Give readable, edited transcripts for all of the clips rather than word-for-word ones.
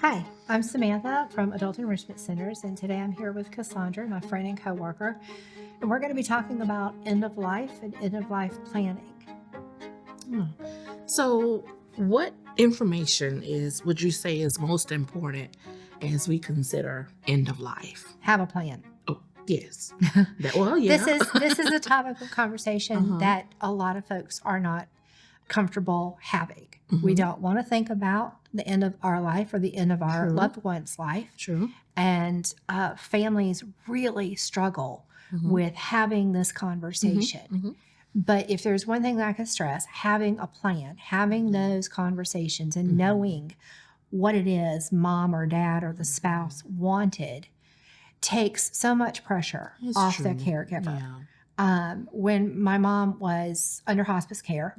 Hi, I'm Samantha from Adult Enrichment Centers, and today I'm here with Cassandra, my friend and coworker, and we're going to be talking about end of life and end of life planning. So, what information would you say is most important as we consider end of life? Have a plan. Oh, yes. Yeah. This is a topic of conversation Uh-huh. that a lot of folks are not comfortable having. We Mhm. don't want to think about the end of our life or the end of our True. loved one's life. True. And families really struggle with having this conversation. Mhm. But if there's one thing that I can stress, having a plan, having those conversations and knowing what it is mom or dad or the spouse wanted takes so much pressure It's off true. the caregiver. Yeah. When my mom was under hospice care,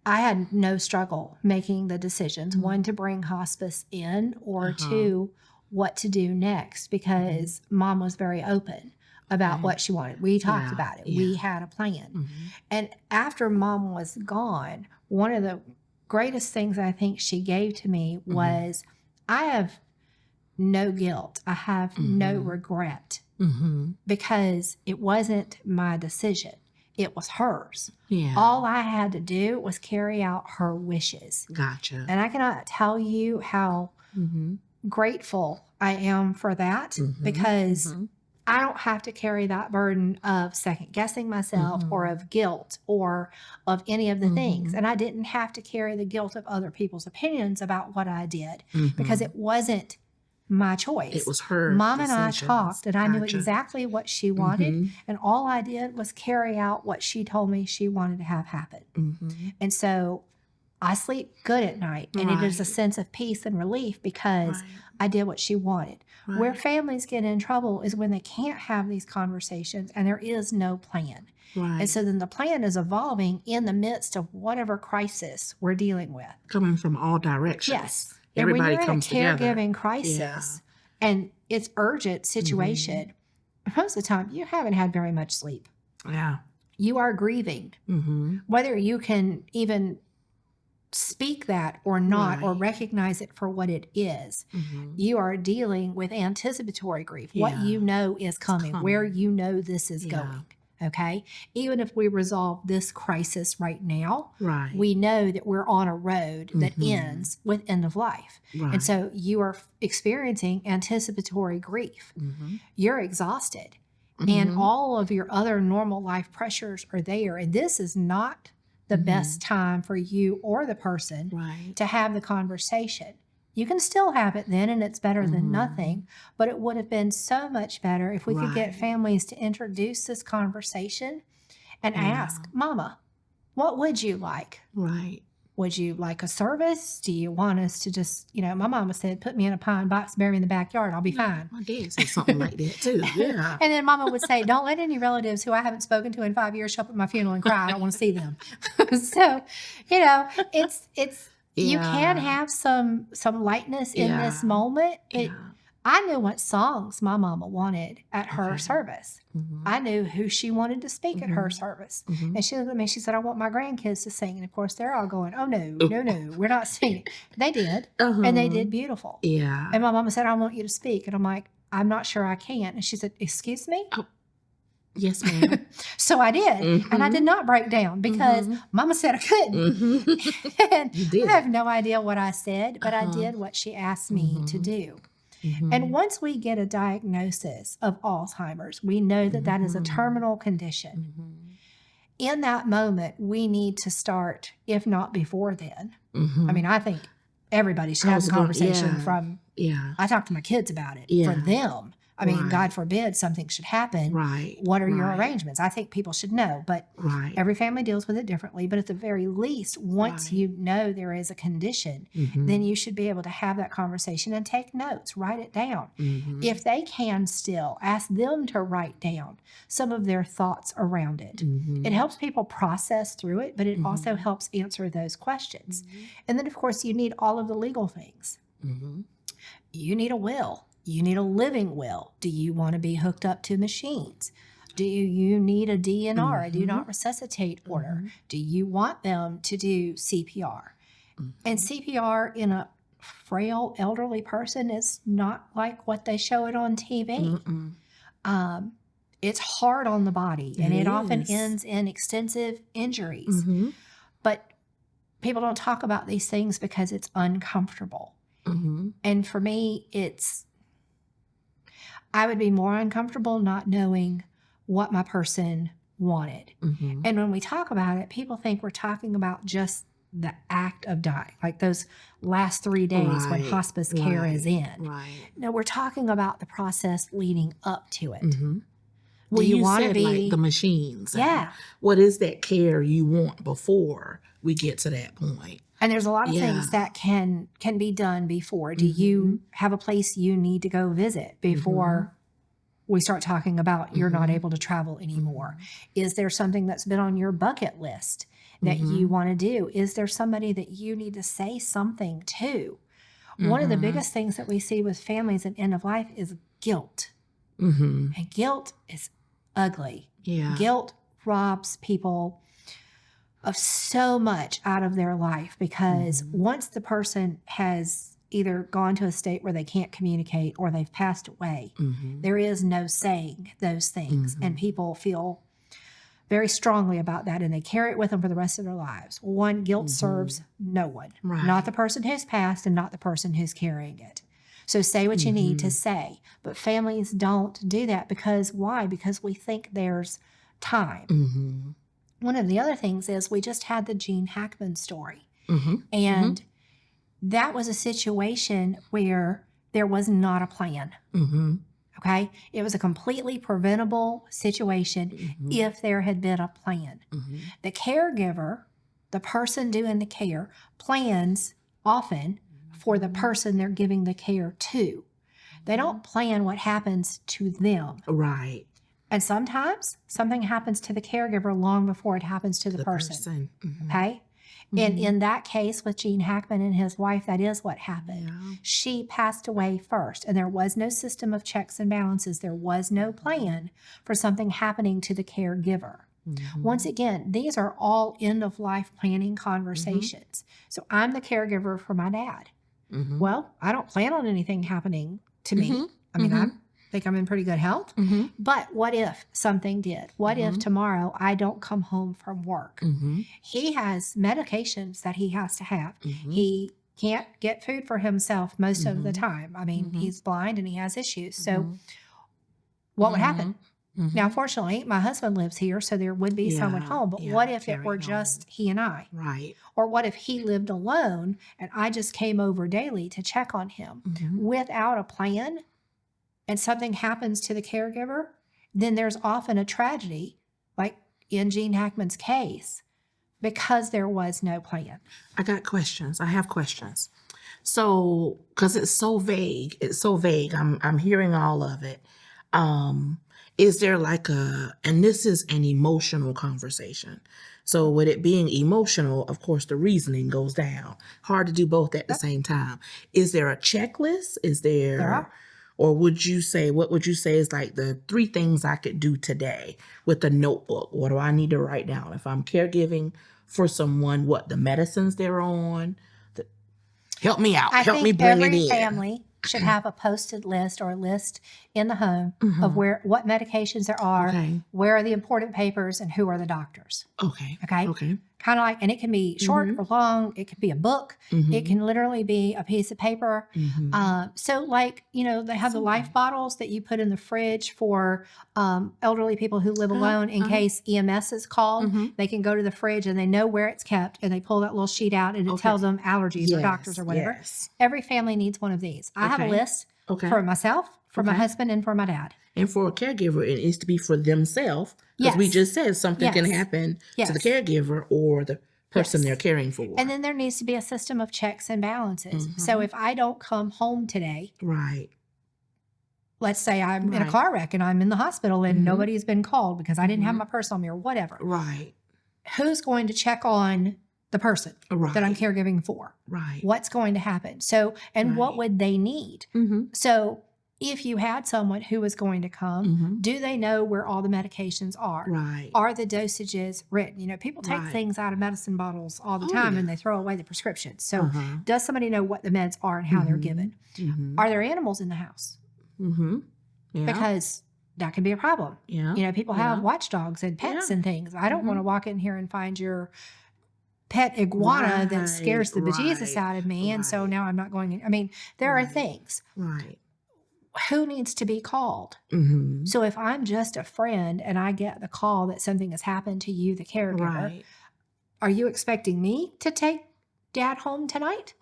I had no struggle making the decisions, one, to bring hospice in, or two, what to do next, because mom was very open about what she wanted. We talked about it. We had a plan. And after mom was gone, one of the greatest things I think she gave to me was, I have no guilt. I have no regret because it wasn't my decision. It was hers. Yeah. All I had to do was carry out her wishes. Gotcha. And I cannot tell you how grateful I am for that, because I don't have to carry that burden of second guessing myself or of guilt or of any of the things. And I didn't have to carry the guilt of other people's opinions about what I did because it wasn't my choice. It was her Mom and I decisions. talked, and I knew Gotcha. exactly what she wanted, and all I did was carry out what she told me she wanted to have happen. And so I sleep good at night, and it is a sense of peace and relief because I did what she wanted. Where families get in trouble is when they can't have these conversations and there is no plan. And so then the plan is evolving in the midst of whatever crisis we're dealing with. Coming from all directions. Yes. Everybody and when comes you're in a together. caregiving crisis and it's urgent situation, most of the time you haven't had very much sleep. Yeah. You are grieving. Whether you can even speak that or not, or recognize it for what it is, you are dealing with anticipatory grief. What you know is coming, where you know this is going. Okay. Even if we resolve this crisis right now, we know that we're on a road that ends with end of life. And so you are experiencing anticipatory grief. You're exhausted, and all of your other normal life pressures are there. And this is not the best time for you or the person to have the conversation. You can still have it then, and it's better than nothing, but it would have been so much better if we could get families to introduce this conversation and ask, Mama, what would you like? Would you like a service? Do you want us to just, my mama said, put me in a pine box, bury me in the backyard, I'll be fine. My dad said something like that too. Yeah. And then mama would say, don't let any relatives who I haven't spoken to in 5 years show up at my funeral and cry. I don't want to see them. So, it's you can have some lightness in this moment. I knew what songs my mama wanted at her service. I knew who she wanted to speak at her service. And she looked at me, she said, I want my grandkids to sing. And of course, they're all going, oh, no, we're not singing. They did. And they did beautiful. Yeah. And my mama said, I want you to speak. And I'm like, I'm not sure I can. And she said, excuse me? Oh, yes, ma'am. So I did. And I did not break down because mama said I couldn't. And You did. I have no idea what I said, but I did what she asked me to do. And once we get a diagnosis of Alzheimer's, we know that that is a terminal condition. In that moment, we need to start, if not before then. I mean, I think everybody should have a conversation from, I talk to my kids about it, for them. I mean, God forbid something should happen. What are your arrangements? I think people should know, but every family deals with it differently. But at the very least, once you know there is a condition, then you should be able to have that conversation and take notes, write it down. If they can still, ask them to write down some of their thoughts around it. It helps people process through it, but it also helps answer those questions. And then, of course, you need all of the legal things. You need a will. You need a living will. Do you want to be hooked up to machines? Do you need a DNR, a do not resuscitate order? Do you want them to do CPR? And CPR in a frail elderly person is not like what they show it on TV. It's hard on the body, and it often ends in extensive injuries. But people don't talk about these things because it's uncomfortable. And for me, I would be more uncomfortable not knowing what my person wanted. And when we talk about it, people think we're talking about just the act of dying, like those last 3 days when hospice care is in. No, we're talking about the process leading up to it. Well, you want to be like the machines. Yeah. What is that care you want before we get to that point? And there's a lot of things that can be done before. Do you have a place you need to go visit before we start talking about you're not able to travel anymore? Is there something that's been on your bucket list that you want to do? Is there somebody that you need to say something to? One of the biggest things that we see with families at end of life is guilt. And guilt is ugly. Guilt robs people of so much out of their life because once the person has either gone to a state where they can't communicate or they've passed away, there is no saying those things. And people feel very strongly about that, and they carry it with them for the rest of their lives. One, guilt serves no one, not the person who's passed and not the person who's carrying it. So say what you need to say. But families don't do that because why? Because we think there's time. One of the other things is we just had the Gene Hackman story. And that was a situation where there was not a plan. Okay? It was a completely preventable situation if there had been a plan. The caregiver, the person doing the care, plans often for the person they're giving the care to. They don't plan what happens to them. And sometimes something happens to the caregiver long before it happens to the person. Okay? And in that case with Gene Hackman and his wife, that is what happened. She passed away first, and there was no system of checks and balances. There was no plan for something happening to the caregiver. Once again, these are all end-of-life planning conversations. So I'm the caregiver for my dad. Well, I don't plan on anything happening to me. I mean, I think I'm in pretty good health. But what if something did? What if tomorrow I don't come home from work? He has medications that he has to have. He can't get food for himself most of the time. I mean, he's blind and he has issues. So what would happen? Now, fortunately, my husband lives here, so there would be someone home. But what if it were just he and I? Or what if he lived alone and I just came over daily to check on him without a plan, and something happens to the caregiver? Then there's often a tragedy, like in Gene Hackman's case, because there was no plan. I got questions. I have questions. So, because it's so vague. I'm hearing all of it. Is there like and this is an emotional conversation. So with it being emotional, of course, the reasoning goes down. Hard to do both at the same time. Is there a checklist? There are. Or what would you say is like the 3 things I could do today with a notebook? What do I need to write down? If I'm caregiving for someone, what the medicines they're on? Help me out. Help me bring it in. Every family should have a posted list or a list in the home of what medications there are, where are the important papers, and who are the doctors. Okay. Kind of like, and it can be short or long. It could be a book. It can literally be a piece of paper. So like, they have the life bottles that you put in the fridge for elderly people who live alone in case EMS is called. They can go to the fridge and they know where it's kept, and they pull that little sheet out and it tells them allergies or doctors or whatever. Every family needs one of these. I have a list for myself, for my husband, and for my dad. And for a caregiver, it needs to be for themselves. Because we just said something can happen to the caregiver or the person they're caring for. And then there needs to be a system of checks and balances. So if I don't come home today, let's say I'm in a car wreck and I'm in the hospital and nobody's been called because I didn't have my purse on me or whatever. Who's going to check on the person that I'm caregiving for? What's going to happen? So, and what would they need? So if you had someone who was going to come, do they know where all the medications are? Right. Are the dosages written? You know, people take Right. things out of medicine bottles all the Oh, time yeah. and they throw away the prescriptions. So Uh-huh. does somebody know what the meds are and how they're given? Are there animals in the house? Yeah. Because that can be a problem. Yeah. You know, people have Yeah. watchdogs and pets Yeah. and things. I don't want to walk in here and find your pet iguana that scares the bejesus out of me. And so Right. now I'm not going in. I mean, there are Right. things. Right. Who needs to be called? So if I'm just a friend and I get the call that something has happened to you, the caregiver, Right. are you expecting me to take Dad home tonight?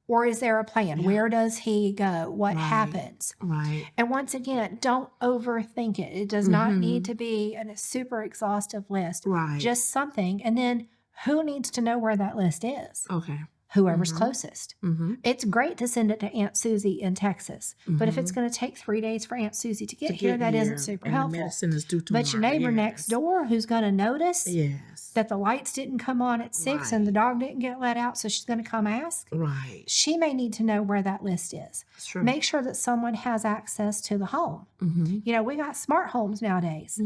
Or is there a plan? Yeah. Where does he go? What Right. happens? Right. And once again, don't overthink it. It does not need to be a super exhaustive list. Right. Just something. And then who needs to know where that list is? Okay. Whoever's closest. Mm-hmm. It's great to send it to Aunt Susie in Texas, but if it's going to take 3 days for Aunt Susie to get here, that isn't super and helpful. The medicine is due tomorrow. But your neighbor next door who's going to notice Yes. that the lights didn't come on at 6 and the dog didn't get let out, so she's going to come ask. Right. She may need to know where that list is. That's true. Make sure that someone has access to the home. You know, we got smart homes nowadays.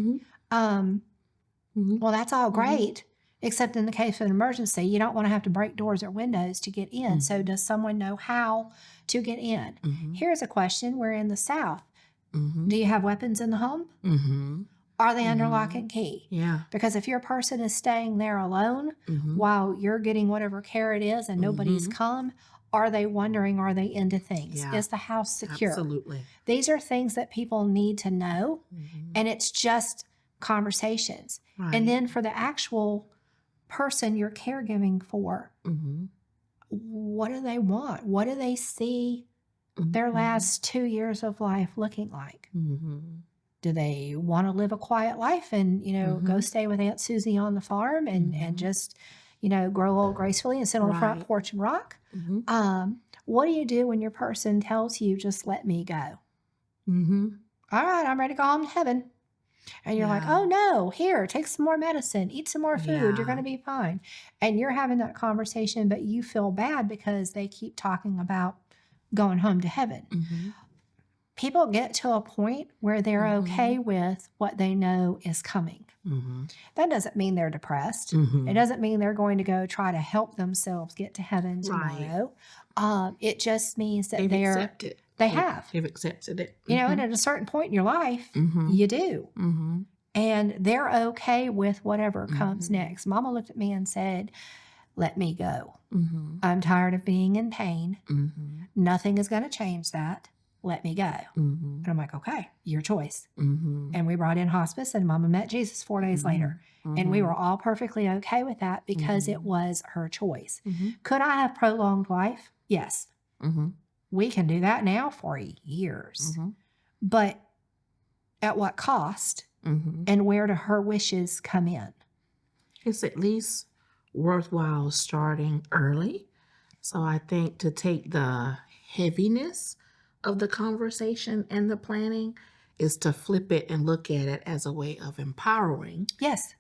Well, that's all great, except in the case of an emergency, you don't want to have to break doors or windows to get in. So does someone know how to get in? Here's a question. We're in the South. Do you have weapons in the home? Are they under lock and key? Yeah. Because if your person is staying there alone while you're getting whatever care it is and nobody's come, are they wondering, are they into things? Yeah. Is the house secure? Absolutely. These are things that people need to know, and it's just conversations. Right. And then for the actual person you're caregiving for, what do they want? What do they see their last 2 years of life looking like? Do they want to live a quiet life and, you know, go stay with Aunt Susie on the farm and just, you know, grow old gracefully and sit on the front porch and rock? What do you do when your person tells you, just let me go? All right, I'm ready to go home to heaven. And you're like, oh no, here, take some more medicine, eat some more food, you're going to be fine. And you're having that conversation, but you feel bad because they keep talking about going home to heaven. People get to a point where they're okay with what they know is coming. That doesn't mean they're depressed. It doesn't mean they're going to go try to help themselves get to heaven tomorrow. It just means that They've accepted. They've accepted it. You know, and at a certain point in your life, you do. And they're okay with whatever comes next. Mama looked at me and said, let me go. I'm tired of being in pain. Nothing is going to change that. Let me go. And I'm like, okay, your choice. And we brought in hospice and Mama met Jesus 4 days later. And we were all perfectly okay with that because it was her choice. Could I have prolonged life? Yes. We can do that now for years. But at what cost? And where do her wishes come in? It's at least worthwhile starting early. So I think to take the heaviness of the conversation and the planning is to flip it and look at it as a way of empowering Yes.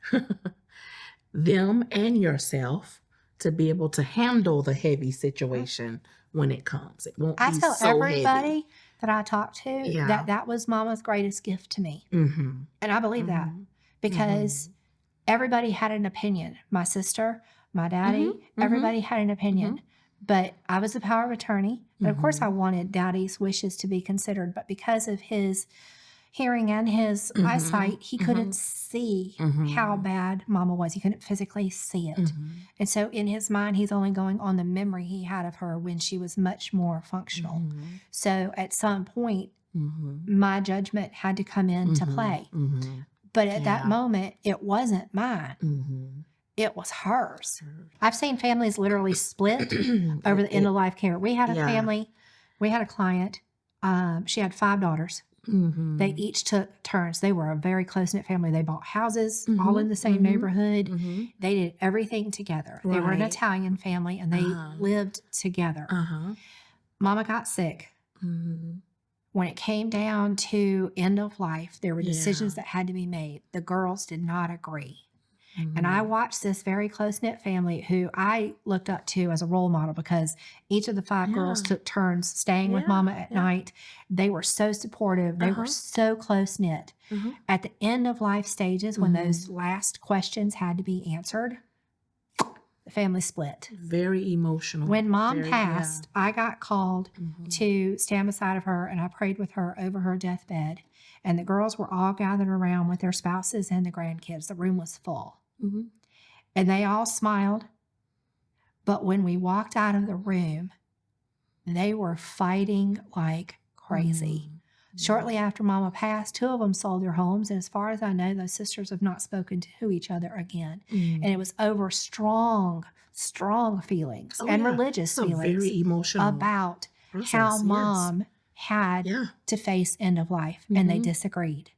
them and yourself to be able to handle the heavy situation when it comes. It won't I be tell so everybody heavy. that I talk to that was Mama's greatest gift to me. And I believe that because everybody had an opinion. My sister, my daddy, everybody had an opinion. But I was the power of attorney. But of course I wanted Daddy's wishes to be considered. But because of his hearing and his eyesight, he couldn't see how bad Mama was. He couldn't physically see it. And so in his mind, he's only going on the memory he had of her when she was much more functional. So at some point, my judgment had to come into play. But at that moment, it wasn't mine. It was hers. I've seen families literally split over the end-of-life care. We had a family, we had a client. She had 5 daughters. They each took turns. They were a very close-knit family. They bought houses all in the same neighborhood. They did everything together. They were an Italian family, and they lived together. Mama got sick. When it came down to end of life, there were decisions that had to be made. The girls did not agree. And I watched this very close-knit family who I looked up to as a role model because each of the 5 girls Yeah. took turns staying with Yeah, mama at yeah. night. They were so supportive. They were so close-knit. At the end of life stages, when those last questions had to be answered, the family split. Very emotional. When mom Very, passed, I got called to stand beside of her, and I prayed with her over her deathbed. And the girls were all gathered around with their spouses and the grandkids. The room was full. And they all smiled. But when we walked out of the room, they were fighting like crazy. Shortly after Mama passed, 2 of them sold their homes. And as far as I know, those sisters have not spoken to each other again. And it was over strong feelings and religious It's a feelings very emotional about process, how yes. mom had to face end of life. And they disagreed.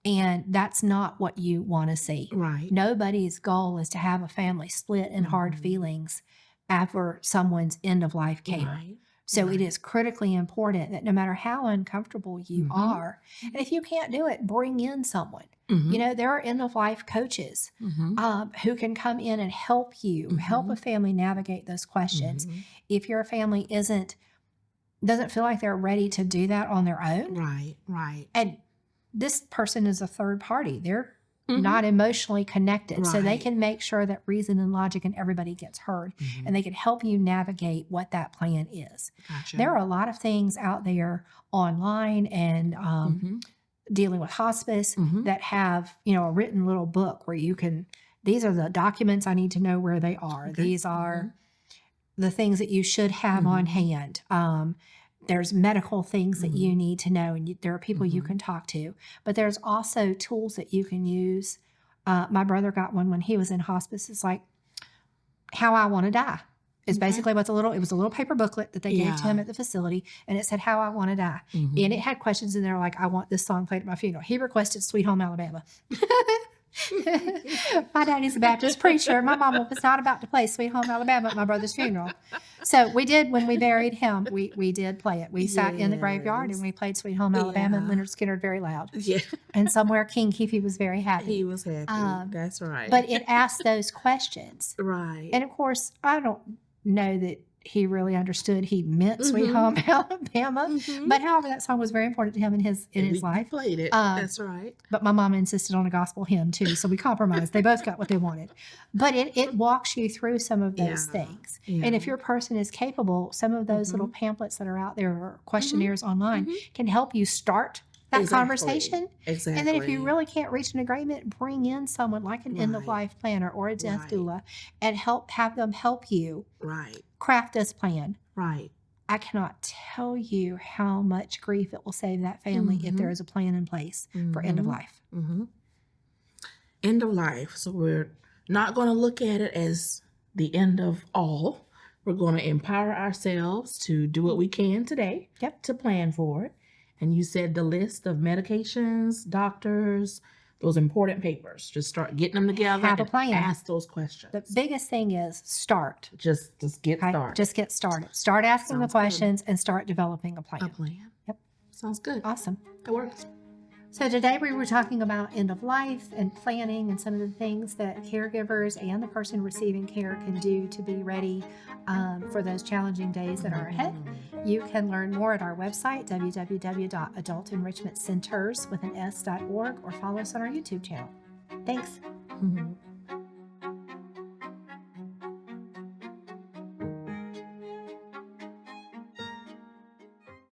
And that's not what you want to see. Right. Nobody's goal is to have a family split in hard feelings after someone's end of life care. Right. So it is critically important that no matter how uncomfortable you are, and if you can't do it, bring in someone. You know, there are end of life coaches who can come in and help you, help a family navigate those questions. If your family doesn't feel like they're ready to do that on their own. Right, right. And this person is a third party. They're not emotionally connected. So they can make sure that reason and logic and everybody gets heard. And they can help you navigate what that plan is. Gotcha. There are a lot of things out there online and dealing with hospice that have, you know, a written little book where you can, these are the documents I need to know where they are. Okay. These are the things that you should have on hand. There's medical things that you need to know, and there are people you can talk to. But there's also tools that you can use. My brother got one when he was in hospice. It's like How I Want to Die. It's basically it was a little paper booklet that they gave to him at the facility, and it said How I Want to Die. And it had questions in there like, I want this song played at my funeral. He requested Sweet Home Alabama. My daddy's a Baptist preacher. My mama was not about to play Sweet Home Alabama at my brother's funeral. So we did, when we buried him, we did play it. We sat in the graveyard and we played Sweet Home Alabama, and Leonard Skinner very loud. Yeah. And somewhere King Keefe was very happy. He was happy. That's right. But it asked those questions. Right. And of course, I don't know that he really understood he meant Sweet Home Alabama. But however, that song was very important to him in his life. We played it. That's right. But my mom insisted on a gospel hymn too, so we compromised. They both got what they wanted. But it walks you through some of those things. Yeah. And if your person is capable, some of those little pamphlets that are out there or questionnaires online can help you start that conversation. Exactly. And then if you really can't reach an agreement, bring in someone like an end-of-life planner or a death doula and have them help you craft this plan. Right. I cannot tell you how much grief it will save that family if there is a plan in place for end of life. End of life. So we're not going to look at it as the end of all. We're going to empower ourselves to do what we can today to plan for it. And you said the list of medications, doctors, those important papers. Just start getting them together. Have a plan. Ask those questions. The biggest thing is start. Just get started. Just get started. Start asking the questions and start developing a plan. A plan. Yep. Sounds good. Awesome. It works. So today we were talking about end of life and planning and some of the things that caregivers and the person receiving care can do to be ready for those challenging days that are ahead. You can learn more at our website, www.adultenrichmentcenters.org, or follow us on our YouTube channel. Thanks.